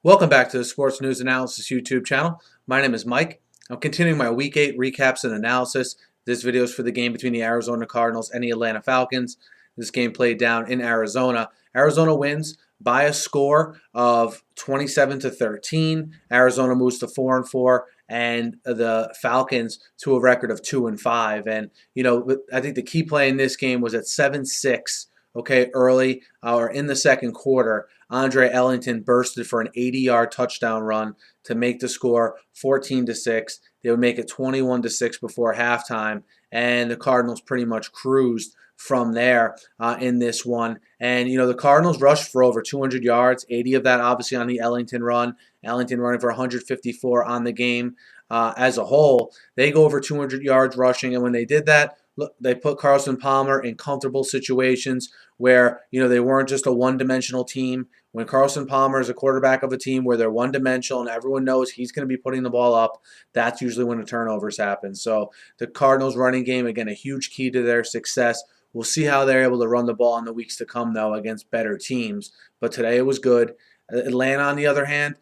Welcome back to the Sports News Analysis YouTube channel. My name is Mike. I'm continuing my Week 8 recaps and analysis. This video is for the game between the Arizona Cardinals and the Atlanta Falcons. This game played down in Arizona. Arizona wins by a score of 27-13. Arizona moves to 4-4, and the Falcons to a record of 2-5. And I think the key play in this game was at 7-6. Early or in the second quarter, Andre Ellington bursted for an 80-yard touchdown run to make the score 14-6. They would make it 21-6 before halftime, and the Cardinals pretty much cruised from there in this one. And the Cardinals rushed for over 200 yards, 80 of that obviously on the Ellington run. Ellington running for 154 on the game as a whole. They go over 200 yards rushing, and when they did that, look, they put Carson Palmer in comfortable situations where they weren't just a one-dimensional team. When Carson Palmer is a quarterback of a team where they're one-dimensional and everyone knows he's going to be putting the ball up, that's usually when the turnovers happen. So the Cardinals' running game, again, a huge key to their success. We'll see how they're able to run the ball in the weeks to come, though, against better teams. But today it was good. Atlanta, on the other hand,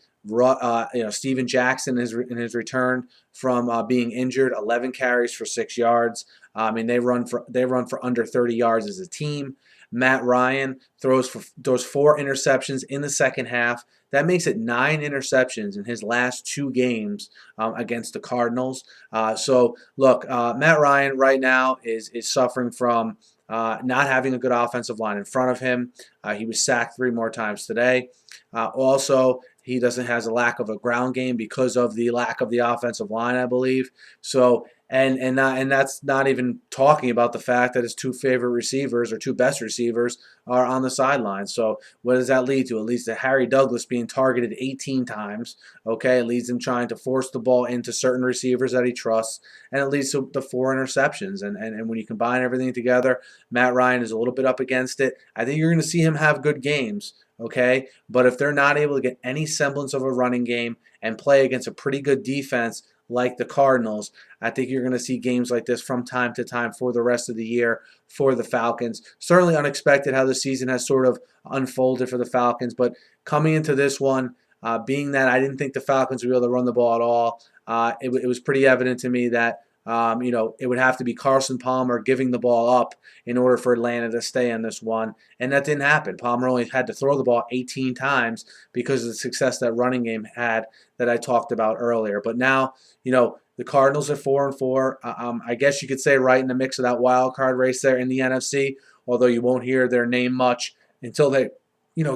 Steven Jackson in his return from being injured, 11 carries for 6 yards. They run for under 30 yards as a team. Matt Ryan throws 4 interceptions in the second half. That makes it 9 interceptions in his last 2 games against the Cardinals. Matt Ryan right now is suffering from not having a good offensive line in front of him. He was sacked 3 more times today. Also, he has a lack of a ground game because of the lack of the offensive line, I believe. So, and that's not even talking about the fact that his 2 favorite receivers or 2 best receivers are on the sideline. So what does that lead to? It leads to Harry Douglas being targeted 18 times. It leads him trying to force the ball into certain receivers that he trusts, and it leads to the 4 interceptions. And when you combine everything together, Matt Ryan is a little bit up against it. I think you're going to see him have good games. But if they're not able to get any semblance of a running game and play against a pretty good defense like the Cardinals, I think you're going to see games like this from time to time for the rest of the year for the Falcons. Certainly unexpected how the season has sort of unfolded for the Falcons, but coming into this one, being that I didn't think the Falcons would be able to run the ball at all, it was pretty evident to me that it would have to be Carson Palmer giving the ball up in order for Atlanta to stay in this one, and that didn't happen. Palmer only had to throw the ball 18 times because of the success that running game had that I talked about earlier. But now, the Cardinals are 4-4. I guess you could say right in the mix of that wild card race there in the NFC, although you won't hear their name much until they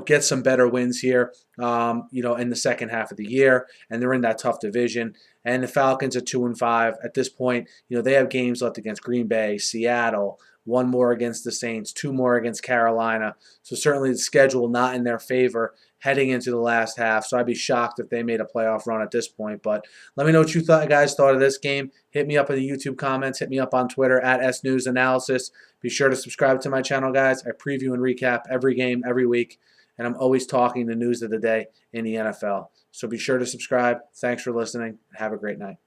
get some better wins here, in the second half of the year, and they're in that tough division. And the Falcons are 2-5 at this point. They have games left against Green Bay, Seattle, 1 more against the Saints, 2 more against Carolina. So certainly the schedule not in their favor heading into the last half. So I'd be shocked if they made a playoff run at this point. But let me know what you guys thought of this game. Hit me up in the YouTube comments. Hit me up on Twitter at SNewsAnalysis. Be sure to subscribe to my channel, guys. I preview and recap every game every week, and I'm always talking the news of the day in the NFL. So be sure to subscribe. Thanks for listening, and have a great night.